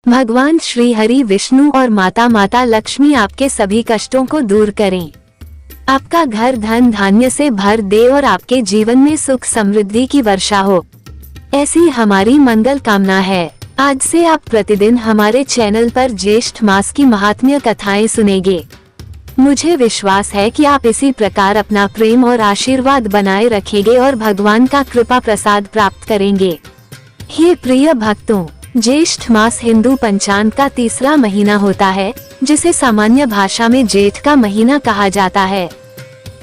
भगवान श्री हरि विष्णु और माता लक्ष्मी आपके सभी कष्टों को दूर करें, आपका घर धन धान्य से भर दे और आपके जीवन में सुख समृद्धि की वर्षा हो, ऐसी हमारी मंगल कामना है। आज से आप प्रतिदिन हमारे चैनल पर ज्येष्ठ मास की महात्म्य कथाएं सुनेंगे। मुझे विश्वास है कि आप इसी प्रकार अपना प्रेम और आशीर्वाद बनाए रखेंगे और भगवान का कृपा प्रसाद प्राप्त करेंगे। हे प्रिय भक्तों, ज्येष्ठ मास हिंदू पंचांग का तीसरा महीना होता है, जिसे सामान्य भाषा में जेठ का महीना कहा जाता है।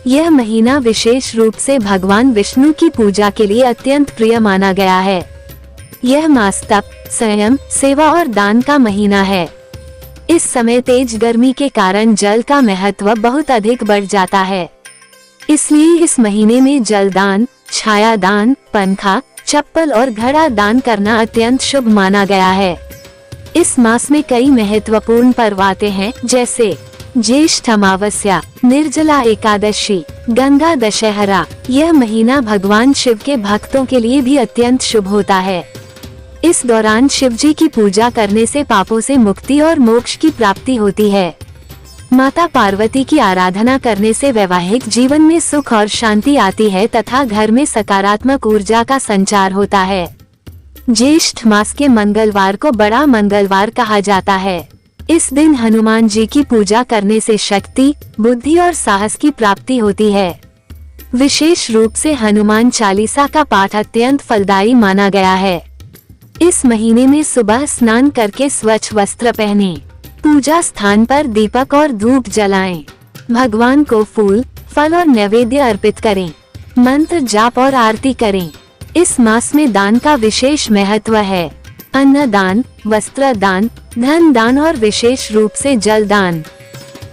यह महीना विशेष रूप से भगवान विष्णु की पूजा के लिए अत्यंत प्रिय माना गया है। यह मास तप, संयम, सेवा और दान का महीना है। इस समय तेज गर्मी के कारण जल का महत्व बहुत अधिक बढ़ जाता है। इसलिए इस महीने में जल दान, छाया दान, पंखा, चप्पल और घड़ा दान करना अत्यंत शुभ माना गया है। इस मास में कई महत्वपूर्ण पर्व आते हैं, जैसे ज्येष्ठ अमावस्या, निर्जला एकादशी, गंगा दशहरा। यह महीना भगवान शिव के भक्तों के लिए भी अत्यंत शुभ होता है। इस दौरान शिव जी की पूजा करने से पापों से मुक्ति और मोक्ष की प्राप्ति होती है। माता पार्वती की आराधना करने से वैवाहिक जीवन में सुख और शांति आती है तथा घर में सकारात्मक ऊर्जा का संचार होता है। ज्येष्ठ मास के मंगलवार को बड़ा मंगलवार कहा जाता है। इस दिन हनुमान जी की पूजा करने से शक्ति, बुद्धि और साहस की प्राप्ति होती है। विशेष रूप से हनुमान चालीसा का पाठ अत्यंत फलदायी माना गया है। इस महीने में सुबह स्नान करके स्वच्छ वस्त्र पहने, पूजा स्थान पर दीपक और धूप जलाएं, भगवान को फूल, फल और नैवेद्य अर्पित करें, मंत्र जाप और आरती करें। इस मास में दान का विशेष महत्व है। अन्न दान, वस्त्र दान, धन दान और विशेष रूप से जल दान।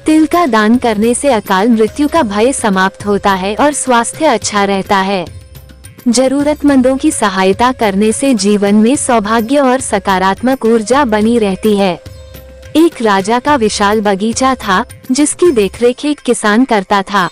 तिल का दान करने से अकाल मृत्यु का भय समाप्त होता है और स्वास्थ्य अच्छा रहता है। जरूरतमंदों की सहायता करने से जीवन में सौभाग्य और सकारात्मक ऊर्जा बनी रहती है। एक राजा का विशाल बगीचा था, जिसकी देखरेख एक किसान करता था।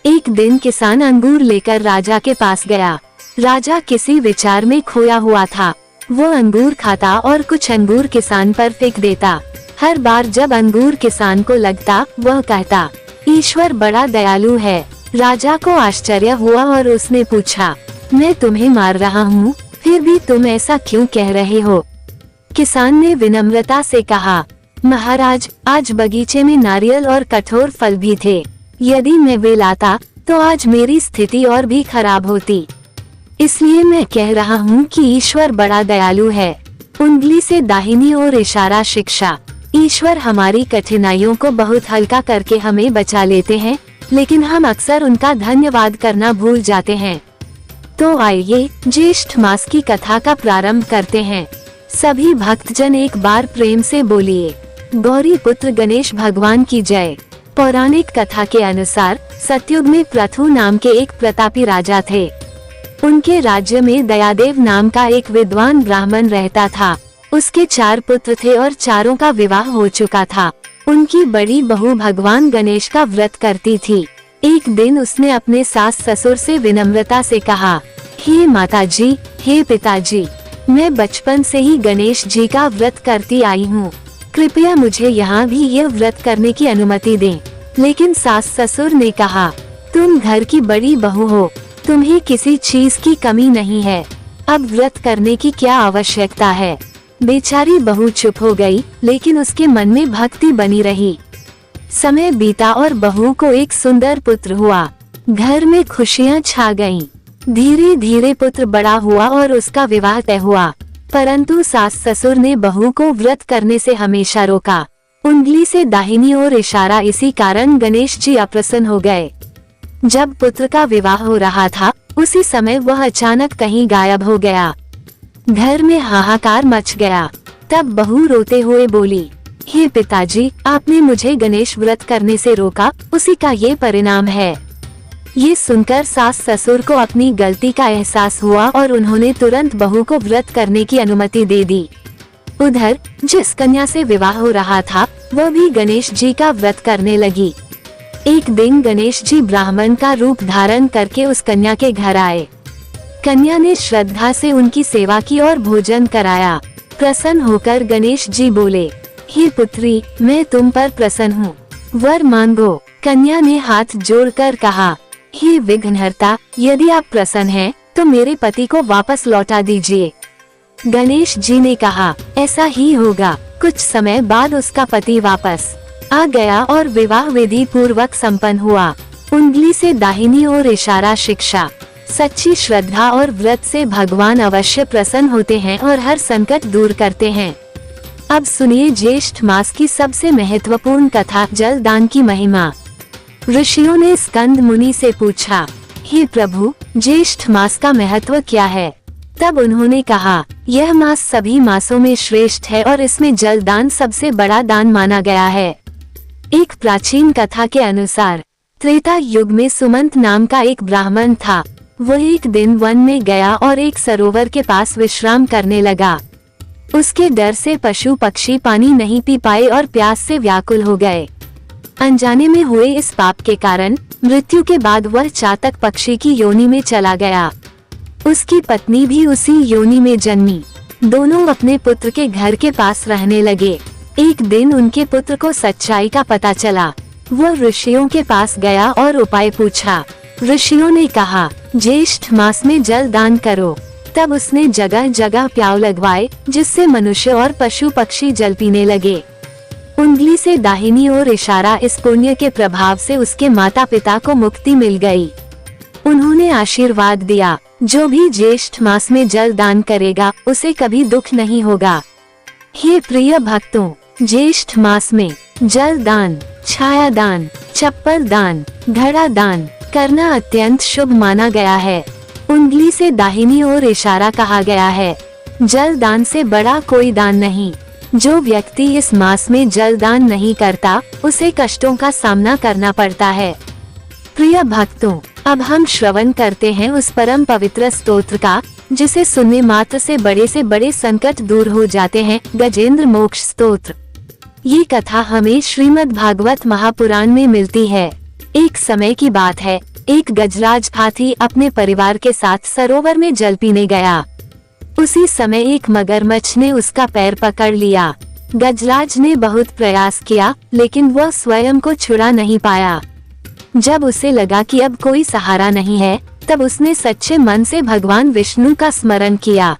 एक दिन किसान अंगूर लेकर राजा के पास गया। राजा किसी विचार में खोया हुआ था। वो अंगूर खाता और कुछ अंगूर किसान पर फेंक देता। हर बार जब अंगूर किसान को लगता, वह कहता, ईश्वर बड़ा दयालु है। राजा को आश्चर्य हुआ और उसने पूछा, मैं तुम्हें मार रहा हूँ, फिर भी तुम ऐसा क्यों कह रहे हो? किसान ने विनम्रता से कहा, महाराज, आज बगीचे में नारियल और कठोर फल भी थे। यदि मैं वे लाता तो आज मेरी स्थिति और भी खराब होती। इसलिए मैं कह रहा हूँ कि ईश्वर बड़ा दयालु है। उंगली से दाहिनी ओर इशारा शिक्षा। ईश्वर हमारी कठिनाइयों को बहुत हल्का करके हमें बचा लेते हैं, लेकिन हम अक्सर उनका धन्यवाद करना भूल जाते हैं। तो आइए ज्येष्ठ मास की कथा का प्रारंभ करते हैं। सभी भक्तजन एक बार प्रेम से बोलिए, गौरी पुत्र गणेश भगवान की जय। पौराणिक कथा के अनुसार सतयुग में पृथु नाम के एक प्रतापी राजा थे। उनके राज्य में दयादेव नाम का एक विद्वान ब्राह्मण रहता था। उसके 4 पुत्र थे और चारों का विवाह हो चुका था। उनकी बड़ी बहू भगवान गणेश का व्रत करती थी। एक दिन उसने अपने सास ससुर से विनम्रता से कहा, हे माताजी, हे पिताजी, मैं बचपन से ही गणेश जी का व्रत करती आई हूँ। कृपया मुझे यहाँ भी यह व्रत करने की अनुमति दें। लेकिन सास ससुर ने कहा, तुम घर की बड़ी बहू हो, तुम्हें किसी चीज की कमी नहीं है, अब व्रत करने की क्या आवश्यकता है। बेचारी बहू चुप हो गई, लेकिन उसके मन में भक्ति बनी रही। समय बीता और बहू को एक सुंदर पुत्र हुआ। घर में खुशियाँ छा गईं। धीरे धीरे पुत्र बड़ा हुआ और उसका विवाह तय हुआ। परंतु सास ससुर ने बहू को व्रत करने से हमेशा रोका। उंगली से दाहिनी ओर इशारा, इसी कारण गणेश जी अप्रसन्न हो गए। जब पुत्र का विवाह हो रहा था, उसी समय वह अचानक कहीं गायब हो गया। घर में हाहाकार मच गया। तब बहू रोते हुए बोली, हे पिताजी, आपने मुझे गणेश व्रत करने से रोका, उसी का ये परिणाम है। ये सुनकर सास ससुर को अपनी गलती का एहसास हुआ और उन्होंने तुरंत बहू को व्रत करने की अनुमति दे दी। उधर जिस कन्या से विवाह हो रहा था, वह भी गणेश जी का व्रत करने लगी। एक दिन गणेश जी ब्राह्मण का रूप धारण करके उस कन्या के घर आए। कन्या ने श्रद्धा से उनकी सेवा की और भोजन कराया। प्रसन्न होकर गणेश जी बोले, हे पुत्री, मैं तुम पर प्रसन्न हूँ, वर मांगो। कन्या ने हाथ जोड़कर कहा, हे विघ्नहर्ता, यदि आप प्रसन्न हैं, तो मेरे पति को वापस लौटा दीजिए। गणेश जी ने कहा, ऐसा ही होगा। कुछ समय बाद उसका पति वापस आ गया और विवाह विधि पूर्वक संपन्न हुआ। उंगली से दाहिनी ओर इशारा शिक्षा। सच्ची श्रद्धा और व्रत से भगवान अवश्य प्रसन्न होते हैं और हर संकट दूर करते हैं। अब सुनिए ज्येष्ठ मास की सबसे महत्वपूर्ण कथा, जल दान की महिमा। ऋषियों ने स्कंद मुनि से पूछा, हे प्रभु, ज्येष्ठ मास का महत्व क्या है? तब उन्होंने कहा, यह मास सभी मासों में श्रेष्ठ है और इसमें जल दान सबसे बड़ा दान माना गया है। एक प्राचीन कथा के अनुसार त्रेता युग में सुमंत नाम का एक ब्राह्मण था। वह एक दिन वन में गया और एक सरोवर के पास विश्राम करने लगा। उसके डर से पशु पक्षी पानी नहीं पी पाए और प्यास से व्याकुल हो गए। अनजाने में हुए इस पाप के कारण मृत्यु के बाद वह चातक पक्षी की योनि में चला गया। उसकी पत्नी भी उसी योनि में जन्मी। दोनों अपने पुत्र के घर के पास रहने लगे। एक दिन उनके पुत्र को सच्चाई का पता चला। वह ऋषियों के पास गया और उपाय पूछा। ऋषियों ने कहा, ज्येष्ठ मास में जल दान करो। तब उसने जगह जगह प्याव लगवाए, जिससे मनुष्य और पशु पक्षी जल पीने लगे। उंगली से दाहिनी ओर इशारा। इस पुण्य के प्रभाव से उसके माता पिता को मुक्ति मिल गई। उन्होंने आशीर्वाद दिया, जो भी ज्येष्ठ मास में जल दान करेगा उसे कभी दुख नहीं होगा। हे प्रिय भक्तों, ज्येष्ठ मास में जल दान, छाया दान, चप्पल दान, घड़ा दान करना अत्यंत शुभ माना गया है। उंगली से दाहिनी ओर इशारा कहा गया है। जल दान से बड़ा कोई दान नहीं। जो व्यक्ति इस मास में जल दान नहीं करता, उसे कष्टों का सामना करना पड़ता है। प्रिय भक्तों, अब हम श्रवण करते हैं उस परम पवित्र स्तोत्र का, जिसे सुनने मात्र से बड़े संकट दूर हो जाते हैं, गजेंद्र मोक्ष स्तोत्र। ये कथा हमें श्रीमद् भागवत महापुराण में मिलती है। एक समय की बात है, एक गजराज हाथी अपने परिवार के साथ सरोवर में जल पीने गया। उसी समय एक मगरमच्छ ने उसका पैर पकड़ लिया। गजराज ने बहुत प्रयास किया, लेकिन वह स्वयं को छुड़ा नहीं पाया। जब उसे लगा कि अब कोई सहारा नहीं है, तब उसने सच्चे मन से भगवान विष्णु का स्मरण किया।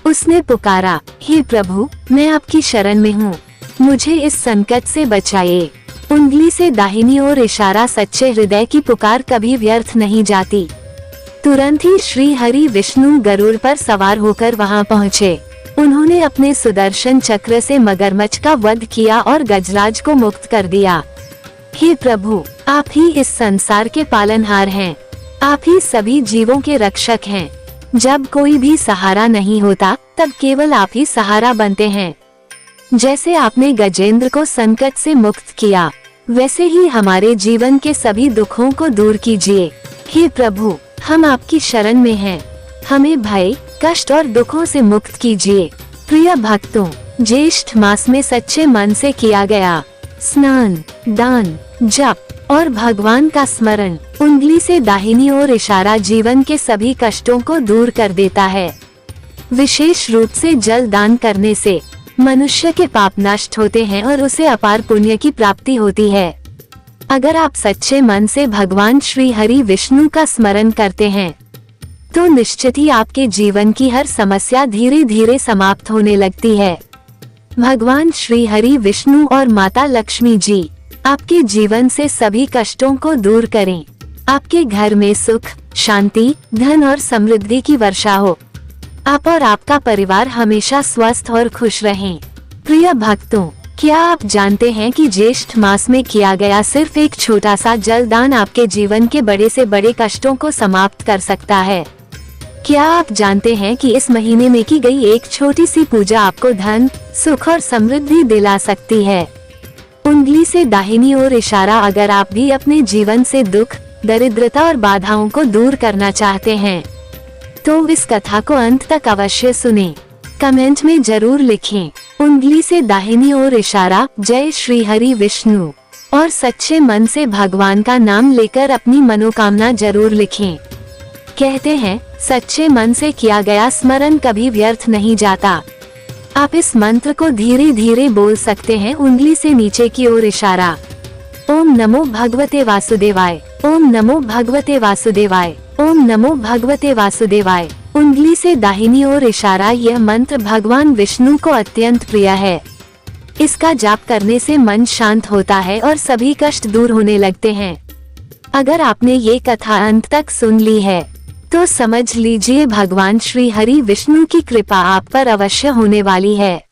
उसने पुकारा, हे प्रभु, मैं आपकी शरण में हूँ, मुझे इस संकट से बचाइए। उंगली से दाहिनी ओर इशारा। सच्चे हृदय की पुकार कभी व्यर्थ नहीं जाती। तुरंत ही श्री हरि विष्णु गरुड़ पर सवार होकर वहां पहुँचे। उन्होंने अपने सुदर्शन चक्र से मगरमच्छ का वध किया और गजराज को मुक्त कर दिया। हे प्रभु, आप ही इस संसार के पालनहार हैं। आप ही सभी जीवों के रक्षक हैं। जब कोई भी सहारा नहीं होता, तब केवल आप ही सहारा बनते हैं। जैसे आपने गजेंद्र को संकट से मुक्त किया, वैसे ही हमारे जीवन के सभी दुखों को दूर कीजिए। हे प्रभु, हम आपकी शरण में हैं। हमें भय, कष्ट और दुखों से मुक्त कीजिए। प्रिय भक्तों, ज्येष्ठ मास में सच्चे मन से किया गया स्नान, दान, जप और भगवान का स्मरण, उंगली से दाहिनी ओर इशारा जीवन के सभी कष्टों को दूर कर देता है। विशेष रूप से जल दान करने से मनुष्य के पाप नष्ट होते हैं और उसे अपार पुण्य की प्राप्ति होती है। अगर आप सच्चे मन से भगवान श्री हरि विष्णु का स्मरण करते हैं, तो निश्चित ही आपके जीवन की हर समस्या धीरे धीरे समाप्त होने लगती है। भगवान श्री हरि विष्णु और माता लक्ष्मी जी आपके जीवन से सभी कष्टों को दूर करें। आपके घर में सुख, शांति, धन और समृद्धि की वर्षा हो। आप और आपका परिवार हमेशा स्वस्थ और खुश रहें। प्रिय भक्तों, क्या आप जानते हैं कि ज्येष्ठ मास में किया गया सिर्फ एक छोटा सा जल दान आपके जीवन के बड़े से बड़े कष्टों को समाप्त कर सकता है? क्या आप जानते हैं कि इस महीने में की गई एक छोटी सी पूजा आपको धन, सुख और समृद्धि दिला सकती है? उंगली से दाहिनी ओर इशारा। अगर आप भी अपने जीवन से दुख, दरिद्रता और बाधाओं को दूर करना चाहते हैं, तो इस कथा को अंत तक अवश्य सुनें। कमेंट में जरूर लिखें, उंगली से दाहिनी ओर इशारा, जय श्री हरि विष्णु, और सच्चे मन से भगवान का नाम लेकर अपनी मनोकामना जरूर लिखें। कहते हैं, सच्चे मन से किया गया स्मरण कभी व्यर्थ नहीं जाता। आप इस मंत्र को धीरे धीरे बोल सकते हैं, उंगली से नीचे की ओर इशारा। ओम नमो भगवते वासुदेवाय, ओम नमो भगवते वासुदेवाय, ओम नमो भगवते वासुदेवाय। उंगली से दाहिनी ओर इशारा। यह मंत्र भगवान विष्णु को अत्यंत प्रिय है। इसका जाप करने से मन शांत होता है और सभी कष्ट दूर होने लगते हैं। अगर आपने ये कथा अंत तक सुन ली है तो समझ लीजिए भगवान श्री हरि विष्णु की कृपा आप पर अवश्य होने वाली है।